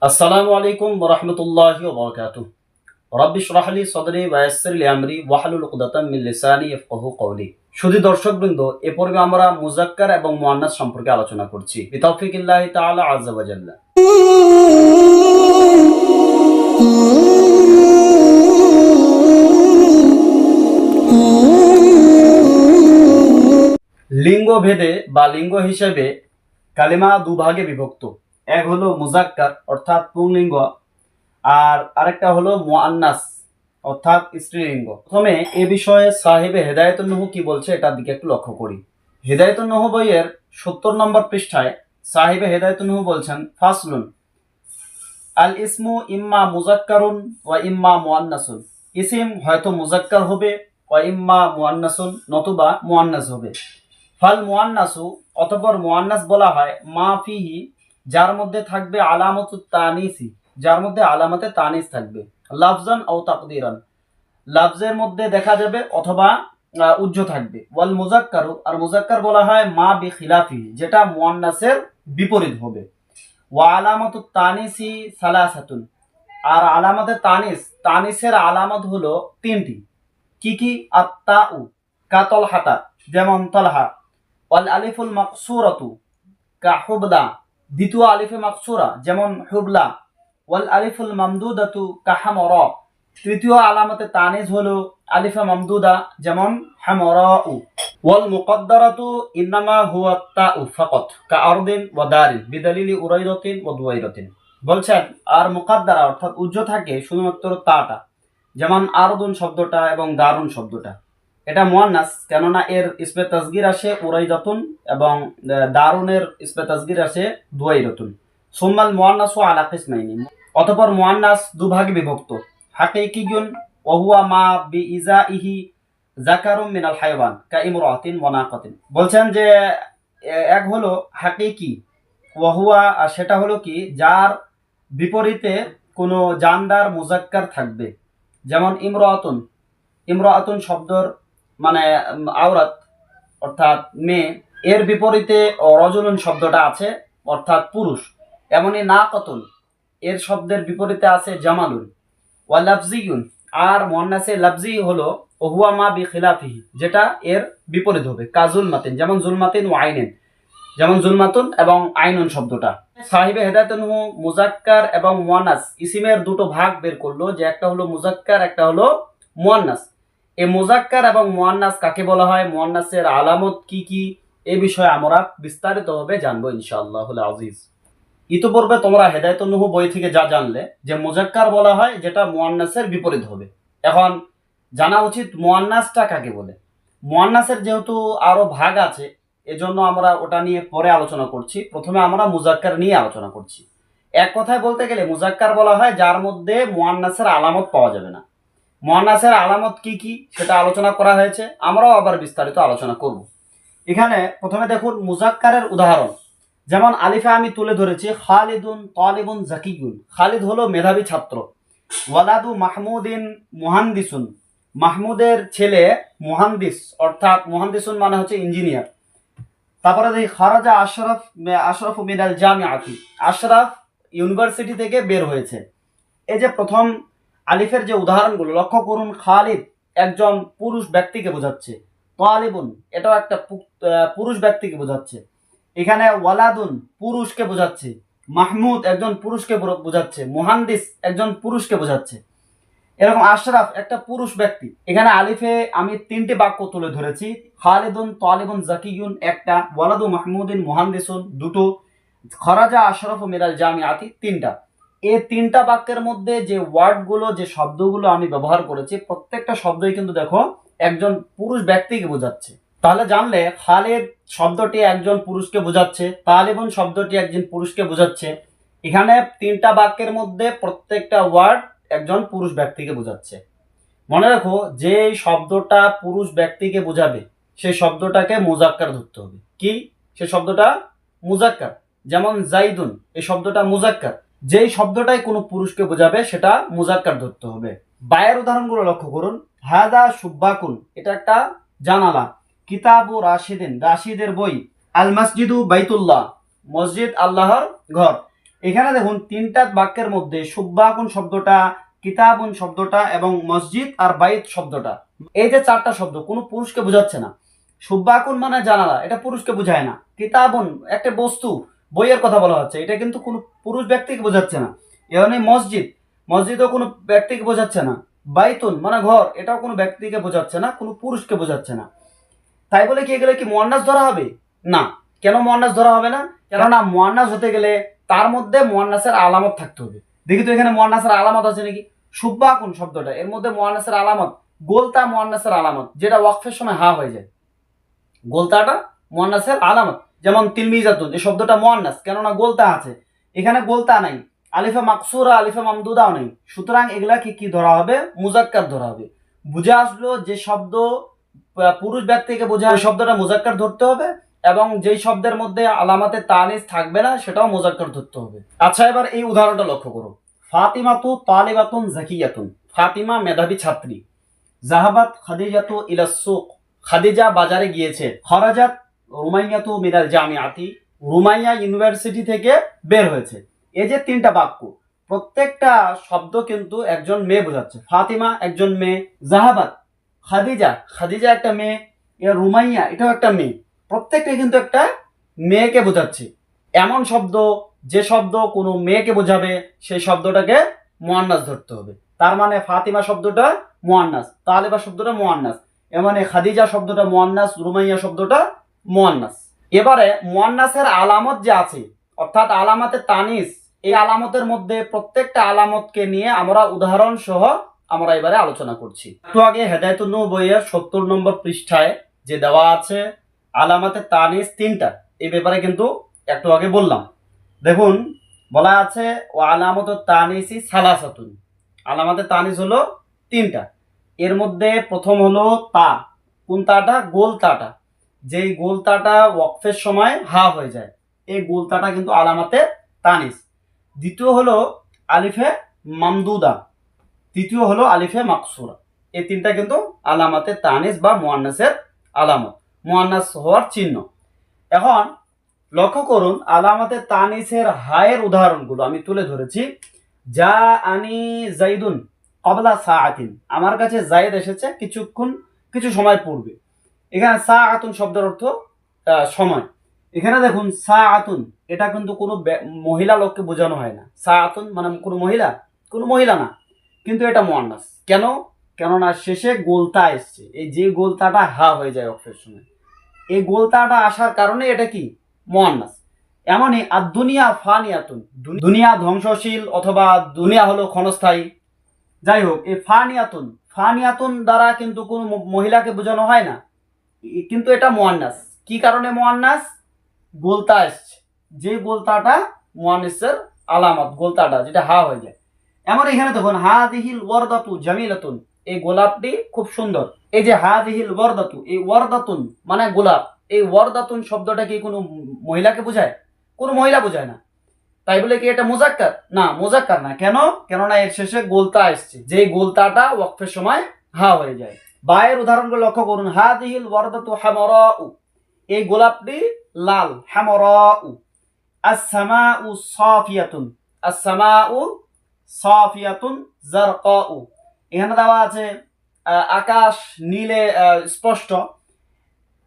আসসালামু আলাইকুম ওয়া রাহমাতুল্লাহি ওয়া বারাকাতুহু। রাব্বি ইশরাহ লি সাদরি ওয়া ইয়াসসির লি আমরি ওয়াহলুল উকদাতাম মিন লিসানি ইয়াফকাহু কওলি। শুধু দর্শকবৃন্দ, এ পর্বে আমরা মুযাক্কার এবং মুআন্নাস সম্পর্কে আলোচনা করছি বিতাওফিকিল্লাহি তাআলা আযজা ওয়া জাল্লা। লিঙ্গ ভেদে বা লিঙ্গ হিসেবে কালিমা দুভাগে বিভক্ত। এক হলো মুযাক্কার অর্থাৎ পুংলিঙ্গ, আর আরেকটা হলো মুআন্নাস অর্থাৎ স্ত্রীলিঙ্গ। প্রথমে এ বিষয়ে সাহিবে হেদায়েতুন নুহু কি বলছে এটার দিকে একটু লক্ষ্য করি। হেদায়েতুন নুহু বইয়ের 70 নম্বর পৃষ্ঠায় সাহিবে হেদায়েতুন নুহু বলছেন, ফাসলুন আল ইসমু ইম্মা মুযাক্কারুন ওয়া ইম্মা মুআন্নাসুন। ইসিম হয়তো মুযাক্কার হবে, ওয়া ইম্মা মুআন্নাসুন নতুবা মুআন্নাস হবে। ফাল মুআন্নাসু অতঃপর মুআন্নাস বলা হয় মা ফিহি যার মধ্যে থাকবে আলামাতুত তানিসি, যার মধ্যে আলামাতে তানিস থাকবে, লাফজান ও তাকদিরান লাফজের মধ্যে দেখা যাবে অথবা উজ্জ থাকবে। ওয়াল মুযাক্কারু আর মুযাক্কার বলা হয় মা বি খিলাফি যেটা মুআন্নাসের বিপরীত হবে। ওয়া আলামাতুত তানিসি সালাসাতুন আর আলামাতে তানিসের আলামত হলো তিনটি। কি কি? আত-তাউ কা তলহাতা যেমন তলহা, ওয়াল আলিফুল মাকসুরাতু কা হুবলা দ্বিতীয় আলিফে মাকসুরা যেমন হুবলা, ওয়াল আলিফুল মামদুদাতু কা হামরা তৃতীয় আলামতে তানিজ হলো আলিফা মামদুদা যেমন হামরাউ, ওয়াল মুকদ্দারাতু ইন্নামা হুয়া তাউ ফাকাত কা আরদিন ওয়া দারিন বিদালিলি উরাইদাতিন ওয়া দুয়াইরাতিন। বলছেন আর মুকদ্দারা অর্থাৎ উজ্জ থাকে শুধুমাত্র তাটা, যেমন আরদুন শব্দটা এবং দারুন শব্দটা। এটা মুআন্নাস, কেননা এর ইসমে তাসগীর আসে উরাইদাতুন এবং দারুনের ইসমে তাসগীর আসে দুয়াইরাতুন। সুম্মাল মুআন্নাসু আলা কিসমাইনি অতঃপর মুআন্নাস দুভাগে বিভক্ত। হাকিকিয়ুন ওয়া হুয়া মা বিইজাইহি যাকারুম মিনাল হায়ওয়ান কা ইমরাতিন ওয়া নাকাতিন। বলছেন যে এক হলো হাকিকি, ওয়া হুয়া আর সেটা হলো কি যার বিপরীতে কোনো জানদার মুযাক্কার থাকবে, যেমন ইমরাতুন। ইমরাতুন শব্দর মানে আওরাত অর্থাৎ মেয়ে, এর বিপরীতে রজুলুন শব্দটা আছে অর্থাৎ পুরুষ। এমনই নাকাতুন এর শব্দের বিপরীতে আছে জামালুন। ওয়া লাফজিয়ুন আর মুআন্নাসে লাফজি হলো ওহুয়া মা বি খিলাফিহি যেটা এর বিপরীত হবে, কাজুলমাতিন যেমন জুলমাতিন ওয়া আইনিন যেমন জুলমাতুন এবং আইনুন শব্দটা। সাহিবে হেদায়েতুন নুহু মুযাক্কার এবং মুআন্নাস ইসিমের দুটো ভাগ বের করলো, যে একটা হলো মুযাক্কার একটা হলো মুআন্নাস। এই মুযাক্কার এবং মুআন্নাস কাকে বলা হয়, মুআন্নাসের আলামত কি কি, এই বিষয়ে আমরা বিস্তারিতভাবে জানবো ইনশাআল্লাহুল আজিজ। ইতিপূর্বে তোমরা হেদায়েতুন নুহু বই থেকে যা জানলে যে মুযাক্কার বলা হয় যেটা মুআন্নাসের বিপরীত হবে। এখন জানা উচিত মুআন্নাসটা কাকে বলে। মুআন্নাসের যেহেতু আরো ভাগ আছে এজন্য আমরা ওটা নিয়ে পরে আলোচনা করছি। প্রথমে আমরা মুযাক্কার নিয়ে আলোচনা করছি। এক কথায় বলতে গেলে মুযাক্কার বলা হয় যার মধ্যে মুআন্নাসের আলামত পাওয়া যাবে না। মুআন্নাসের আলামত কি কি সেটা আলোচনা করা হয়েছে, আমরাও আবার বিস্তারিত আলোচনা করব। এখানে প্রথমে দেখুন মুযাক্কারের উদাহরণ, যেমন আলিফে আমি তুলে ধরেছি খালিদুন তালিবুন জাকিয়ুন। খালিদ হলো মেধাবী ছাত্র। ওয়ালাদু মাহমুদিন মুহান্দিসুন মাহমুদের ছেলে মুহান্দিস অর্থাৎ মুহান্দিসুন মানে হচ্ছে ইঞ্জিনিয়ার। তারপরে দেখি খারাজা আশরাফ মিনাল জামিআতি আশরাফ ইউনিভার্সিটি থেকে বের হয়েছে। এই যে প্রথম আলিফের যে উদাহরণগুলো লক্ষ্য করুন, খালিদ একজন পুরুষ ব্যক্তিকে বোঝাচ্ছে, তালিবুন এটাও একটা পুরুষ ব্যক্তিকে বোঝাচ্ছে, এখানে ওয়ালাদুন পুরুষকে বোঝাচ্ছে, মাহমুদ একজন পুরুষকে বোঝাচ্ছে, মুহান্দিস একজন পুরুষকে বোঝাচ্ছে। এরকম আশরাফ একটা পুরুষ ব্যক্তি। এখানে আলিফে আমি তিনটি বাক্য তুলে ধরেছি, খালিদুন তালিবুন জাকিয়ুন একটা, ওয়ালাদু মাহমুদিন মুহান্দিসুন দুটো, খরাজা আশরাফু মিনাল জামিআতি তিনটা। এই তিনটা বাক্যের মধ্যে যে ওয়ার্ডগুলো যে শব্দগুলো আমি ব্যবহার করেছি প্রত্যেকটা শব্দই কিন্তু দেখো একজন পুরুষ ব্যক্তিকে বোঝাচ্ছে। তাহলে জানলে খালিদ শব্দটি একজন পুরুষকে বোঝাচ্ছে, তালিবুন শব্দটি একজন পুরুষকে বোঝাচ্ছে। এখানে তিনটা বাক্যের মধ্যে প্রত্যেকটা ওয়ার্ড একজন পুরুষ ব্যক্তিকে বোঝাচ্ছে। মনে রাখো যে শব্দটা পুরুষ ব্যক্তিকে বোঝাবে সেই শব্দটাকে মুযাক্কার ধরতে হবে। কি সেই শব্দটা? মুযাক্কার। যেমন জাইদুন এই শব্দটা মুযাক্কার, যেই শব্দটাই কোনো পুরুষকে বোঝাবে সেটা মুযাক্কার ধরতে হবে। বায়ের উদাহরণগুলো লক্ষ্য করুন, হাদা সুব্বাকুন এটা একটা জানালা, কিতাবু রাশিদিন রাশিদের বই, আল মসজিদু বাইতুল্লাহ মসজিদ আল্লাহর ঘর। এখানে দেখুন তিনটা বাক্যের মধ্যে সুব্বাকুন শব্দটা, কিতাবুন শব্দটা এবং মসজিদ আর বাইত শব্দটা, এই যে চারটা শব্দ কোনো পুরুষকে বোঝাচ্ছে না। সুব্বাকুন মানে জানালা, এটা পুরুষকে বোঝায় না। কিতাবুন একটা বস্তু, বইয়ের কথা বলা হচ্ছে, এটা কিন্তু কোনো পুরুষ ব্যক্তিকে বোঝাচ্ছে না। এখানে মসজিদ, মসজিদও কোনো ব্যক্তিকে বোঝাচ্ছে না। বাইতুন মানে ঘর, এটাও কোনো ব্যক্তিকে বোঝাচ্ছে না, কোনো পুরুষকে বোঝাচ্ছে না। তাই বলে কি এগুলো কি মুয়ান্নাস ধরা হবে? না। কেন মুয়ান্নাস ধরা হবে না? কেননা মুয়ান্নাস হতে গেলে তার মধ্যে মুয়ান্নাসের আলামত থাকতে হবে। দেখি তো এখানে মুয়ান্নাসের আলামত আছে নাকি। সুব্বাকুন শব্দটা, এর মধ্যে মুয়ান্নাসের আলামত, গোলতা মুয়ান্নাসের আলামত, যেটা ওয়াকফের সময় হা হয়ে যায়। গোলতাটা মুয়ান্নাসের আলামত। যেমন তিলমিজাতুন, এই শব্দটা মুয়ান্নাস, কেননা গোলতা আছে। এখানে গোলতা নাই, আলিফা মাকসুরা আলিফা মামদুদাও নেই। সুতরাং এগুলা কি ধরা হবে? মুজাক্কার ধরা হবে। বুঝে আসলো যে শব্দ পুরুষ ব্যক্তিকে বোঝায় ওই শব্দটা মুজাক্কার ধরতে হবে, এবং যেই শব্দের মধ্যে আলামাতে তানিস থাকবে না সেটাও মুজাক্কার ধরতে হবে। আচ্ছা, এবার এই উদাহরণটা লক্ষ্য করো। ফাতিমাতু তালিবাতুন জাকিয়াতুন, ফাতিমা মেধাবী ছাত্রী। জাহাবাত খাদিজাতু ইলাস সুক, খাদিজা বাজারে গিয়েছে। খরাজাত রুমাইয়াতু মিনাল জামিআতি, রুমাইয়া ইউনিভার্সিটি থেকে বের হয়েছে। এই যে তিনটা বাক্য, প্রত্যেকটা শব্দ কিন্তু একজন মেয়ে বোঝাচ্ছে। ফাতিমা একজন মেয়ে, জাহাবাত খাদিজা, খাদিজা একটা মেয়ে, রুমাইয়া এটাও একটা মেয়ে, প্রত্যেকটা কিন্তু একটা মেয়েকে বোঝাচ্ছে। এমন শব্দ, যে শব্দ কোনো মেয়েকে বোঝাবে সেই শব্দটাকে মুয়ান্নাস ধরতে হবে। তার মানে ফাতিমা শব্দটা মুয়ান্নাস, তালেবা শব্দটা মুয়ান্নাস, এর মানে খাদিজা শব্দটা মুয়ান্নাস, রুমাইয়া শব্দটা মুয়ান্নাস। এবারে মুয়ান্নাসের আলামত যে আছে, অর্থাৎ আলামাতে তানিস, এই আলামতের মধ্যে প্রত্যেকটা আলামতকে নিয়ে আমরা উদাহরণ সহ আমরা এবারে আলোচনা করছি। একটু আগে হেদায়েতুন নূর বইয়ের 70 নম্বর পৃষ্ঠায় যে দেওয়া আছে আলামাতে তানিস তিনটা, এই ব্যাপারে কিন্তু একটু আগে বললাম। দেখুন বলা আছে ও আলামত তানিসি সালাসাতুন, আলামাতে তানিস হলো তিনটা। এর মধ্যে প্রথম হলো তা, কোন তাটা? গোল তাটা, যেই গোল তাটা ওয়াকফের সময় হা হয়ে যায়, এই গোল তাটা কিন্তু আলামাতে তানিস। দ্বিতীয় হলো আলিফে মামদুদা, তৃতীয় হলো আলিফে মাকসুরা। এই তিনটা কিন্তু আলামাতে তানিস বা মুয়ান্নাসের আলামত, মুয়ান্নাস হওয়ার চিহ্ন। এখন লক্ষ্য করুন আলামাতে তানিসের হায়ের উদাহরণগুলো আমি তুলে ধরেছি। যা আনি জাইদুন ক্বাবলা সাআতিন, আমার কাছে জায়েদ এসেছে কিছু সময় পূর্বে। এখানে সাআতুন শব্দের অর্থ সময়। এখানে দেখুন সাআতুন, এটা কিন্তু কোনো মহিলা লোককে বোঝানো হয় না। সাআতুন মানে কোনো মহিলা না, কিন্তু এটা মুয়ান্নাস। কেন? কেননা শেষে গোলতা এসছে, এই যে গোলতাটা হা হয়ে যায় অক্ষের সময়, এই গোলতাটা আসার কারণে এটা কি মুয়ান্নাস। এমনই আর দুনিয়া ফানিয়াতুন, দুনিয়া ধ্বংসশীল অথবা দুনিয়া হলো ক্ষণস্থায়ী। যাই হোক, এই ফানিয়াতুন দ্বারা কিন্তু কোনো মহিলাকে বোঝানো হয় না, কিন্তু এটা মুয়ান্নাস। কি কারণে মুয়ান্নাস? গোলতা এসছে, যে গোলতাটা মুয়ান্নাসের আলামত, গোলতাটা যেটা হা হয়ে যায়। এমন এখানে দেখুন হাদিহিল ওয়ারদাতু জামিলাতুন, এই গোলাপটি খুব সুন্দর। এই যে হাদিহিল ওয়ারদাতু, এই ওয়ারদাতুন মানে গোলাপ, এই ওয়ারদাতুন শব্দটা কি কোনো মহিলাকে বোঝায়? কোনো মহিলা বোঝায় না। তাই বলে কি এটা মুজাক্কার? না, মুজাক্কার না। কেন? কেননা এর শেষে গোলতা আসছে, যে গোলতাটা ওয়াকফের সময় হা হয়ে যায়। বায়ের উদাহরণগুলো লক্ষ্য করুন। হাদিহিল ওয়ারদাতু হামারাউ, এই গোলাপটি লাল, হামারাউ। আস-সামাউ সাফিয়াতুন, আস-সামাউ সাফিয়াতুন জারকাউ, এখানে দেওয়া আছে আকাশ নীলে স্পষ্ট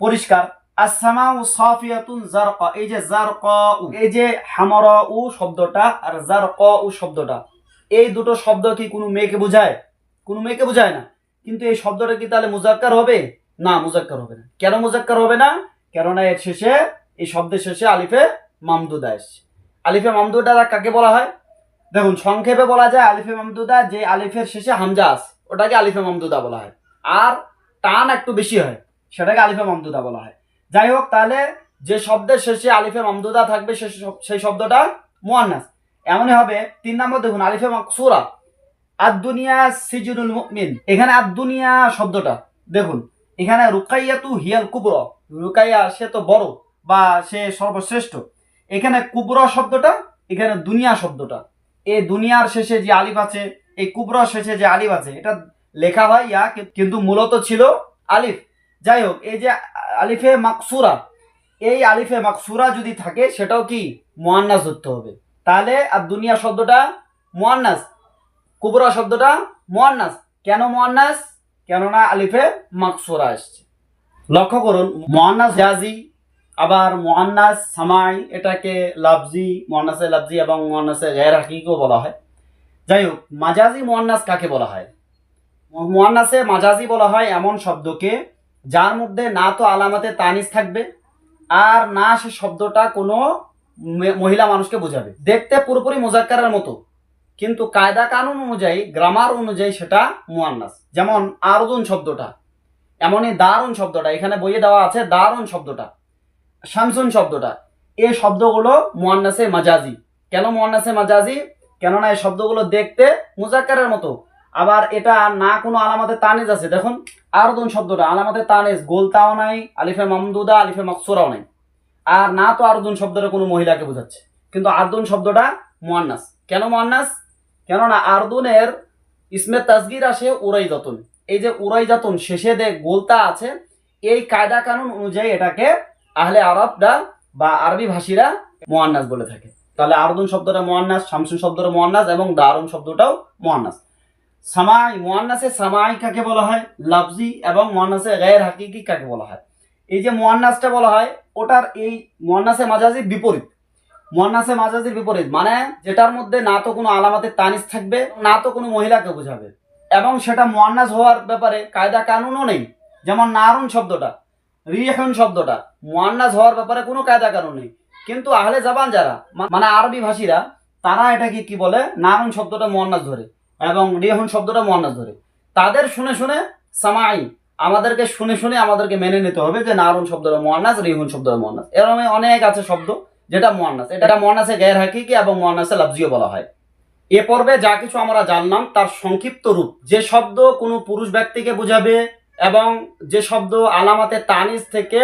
পরিষ্কার। আস-সামাউ সাফিয়াতুন জারকা, এই যে জারকাউ, এই যে হামারাউ শব্দটা আর জারকাউ শব্দটা, এই দুটো শব্দ কি কোনো মেয়েকে বোঝায়? কোনো মেয়েকে বোঝায় না। কিন্তু এই শব্দটা কি তাহলে মুজাক্কার হবে? না, মুজাক্কার হবে না। কেন মুজাক্কার হবে না? কেননা এর শেষে, এই শব্দের শেষে আলিফে মামদুদা এসছে। আলিফে মামদুদা কাকে বলা হয়? দেখুন সংক্ষেপে বলা যায় আলিফে মামদুদা, যে আলিফের শেষে হামজা আছে ওটাকে আলিফে মামদুদা বলা হয়, আর টান একটু বেশি হয় সেটাকে আলিফে মামদুদা বলা হয়। যাই হোক, তাহলে যে শব্দের শেষে আলিফে মামদুদা থাকবে সেই শব্দটা মুয়ান্নাস। এমনই হবে 3 নম্বর দেখুন আলিফে মাকসুরা, আদ-দুনিয়া সিজনুল মুমিন। এখানে আদ-দুনিয়া শব্দটা দেখুন, এখানে রুকাইয়াতু হিয়াল কুবরা, রুকাইয়া সে তো বড় বা সে সর্বশ্রেষ্ঠ। এখানে কুবরা শব্দটা, এখানে দুনিয়া শব্দটা, এই দুনিয়ার শেষে যে আলিফ আছে, এই কুবরা শেষে যে আলিফ আছে, এটা লেখা হয় ইয়া, কিন্তু মূলত ছিল আলিফ। যাই হোক, এই যে আলিফে মাকসুরা, এই আলিফে মাকসুরা যদি থাকে সেটাও কি মুয়ান্নাস ধরতে হবে। তাহলে আর দুনিয়া শব্দটা মুয়ান্নাস, কুবরা শব্দটা মুয়ান্নাস। কেন মুয়ান্নাস? কেননা আলিফে মাকসুরা আসছে। লক্ষ্য করুন, মুয়ান্নাস জাজি আবার মুয়ান্নাস সামাই, এটাকে লাফজি, মুয়ান্নাসে লাফজি এবং মুয়ান্নাসে গায়র হাকিকিও বলা হয়। যাই হোক, মাজাজি মুয়ান্নাস কাকে বলা হয়? মুয়ান্নাসে মাজাজি বলা হয় এমন শব্দকে যার মধ্যে না তো আলামতে তানিস থাকবে আর না সে শব্দটা কোনো মহিলা মানুষকে বোঝাবে। দেখতে পুরোপুরি মুজাক্কারের মতো, কিন্তু কায়দা কানুন অনুযায়ী, গ্রামার অনুযায়ী সেটা মুয়ান্নাস। যেমন আরদুন শব্দটা, এমনই দারুন শব্দটা, এখানে বইয়ে দেওয়া আছে দারুন শব্দটা, শামসুন শব্দটা, এই শব্দগুলো মুয়ান্নাসে মাজাজি। কেন মুয়ান্নাসে মাজাজি? কেননা এই শব্দগুলো দেখতে মুজাক্কারের মতো, আবার এটা না কোনো আলামতে তানিজ আছে। দেখুন আরদুন শব্দটা আলামতে তানিজ, গোলতাও নাই, আলিফে মামদুদা, আলিফে মাকসুরাও নাই, আর না তো আরদুন শব্দটা কোনো মহিলাকে বোঝাচ্ছে, কিন্তু আরদুন শব্দটা মুয়ান্নাস। কেন মুয়ান্নাস? কেননা আরদুনের ইসমে তাসগির আসে উরাইজাতুন, এই যে উরাইজাতুন শেষে দে গোলতা আছে, এই কায়দা কানুন অনুযায়ী এটাকে আহলে আরবরা বা আরবি ভাষীরা মুয়ান্নাস বলে থাকে। তাহলে আরদুন শব্দটা মুয়ান্নাস, শামসুন শব্দটা মুয়ান্নাস এবং দারুন শব্দটাও মুয়ান্নাস। সামাই, মুয়ান্নাসে সামাই কাকে বলা হয়? লাফজি, এবং মুয়ান্নাসে গায়র হাকিকি কাকে বলা হয়? এই যে মুয়ান্নাসটা বলা হয় ওটার এই মুয়ান্নাসে মাজাজির বিপরীত। মুয়ান্নাসে মাজাজির বিপরীত মানে যেটার মধ্যে না তো কোনো আলামতের তানিস থাকবে, না তো কোনো মহিলাকে বোঝাবে, এবং সেটা মুয়ান্নাস হওয়ার ব্যাপারে কায়দা কানুনও নেই। যেমন নারুন শব্দটা, রিহুন শব্দটা মুয়ান্নাস হওয়ার ব্যাপারে কোনো কায়দা কানুন নেই, কিন্তু আহলে জাবান যারা মানে আরবি ভাষীরা তারা এটাকে কি বলে? নারুন শব্দটা মুয়ান্নাস ধরে এবং রিহুন শব্দটা মুয়ান্নাস ধরে। তাদের শুনে শুনে সামাই, আমাদেরকে শুনে শুনে আমাদেরকে মেনে নিতে হবে যে নারুন শব্দটা মুয়ান্নাস, রিহুন শব্দটা মুয়ান্নাস। এরকম অনেক আছে শব্দ যেটা মুয়ান্নাস, এটা মুয়ান্নাসে গায়র হাকিকি এবং মুয়ান্নাসে লাফজিও বলা হয়। এ পর্বে যা কিছু আমরা জানলাম তার সংক্ষিপ্ত রূপ। যে শব্দ কোনো পুরুষ ব্যক্তিকে বোঝাবে এবং যে শব্দ আলামাতে তানিজ থেকে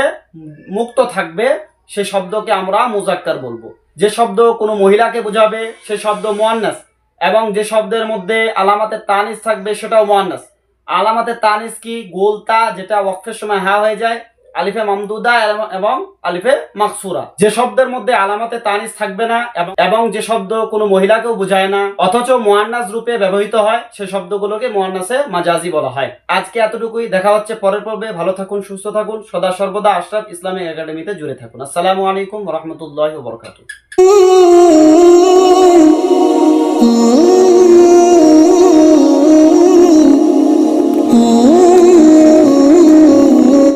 মুক্ত থাকবে সে শব্দকে আমরা মুজাক্কার বলবো। যে শব্দ কোনো মহিলাকে বোঝাবে সে শব্দ মুয়ান্নাস, এবং যে শব্দের মধ্যে আলামাতে তানিজ থাকবে সেটাও মুয়ান্নাস। আলামাতে তানিজ কি? গোলতা, যেটা ওয়াকফের সময় হা হয়ে যায়, আলিফে মামদুদা এবং আলিফে মাকসুরা। যে শব্দের মধ্যে আলামাতে তানিজ থাকবে না এবং যে শব্দ কোনো মহিলাকেও বোঝায় না অথচ মুয়ান্নাস রূপে ব্যবহৃত হয় সে শব্দগুলোকে মুয়ান্নাসে মাজাজি বলা হয়। আজকে এতটুকুই, দেখা হচ্ছে পরের পর্বে। ভালো থাকুন, সুস্থ থাকুন, সদা সর্বদা আশরাফ ইসলামিক একাডেমিতে জুড়ে থাকুন। আসসালামু আলাইকুম ওয়া রাহমাতুল্লাহি ওয়া বারাকাতুহু।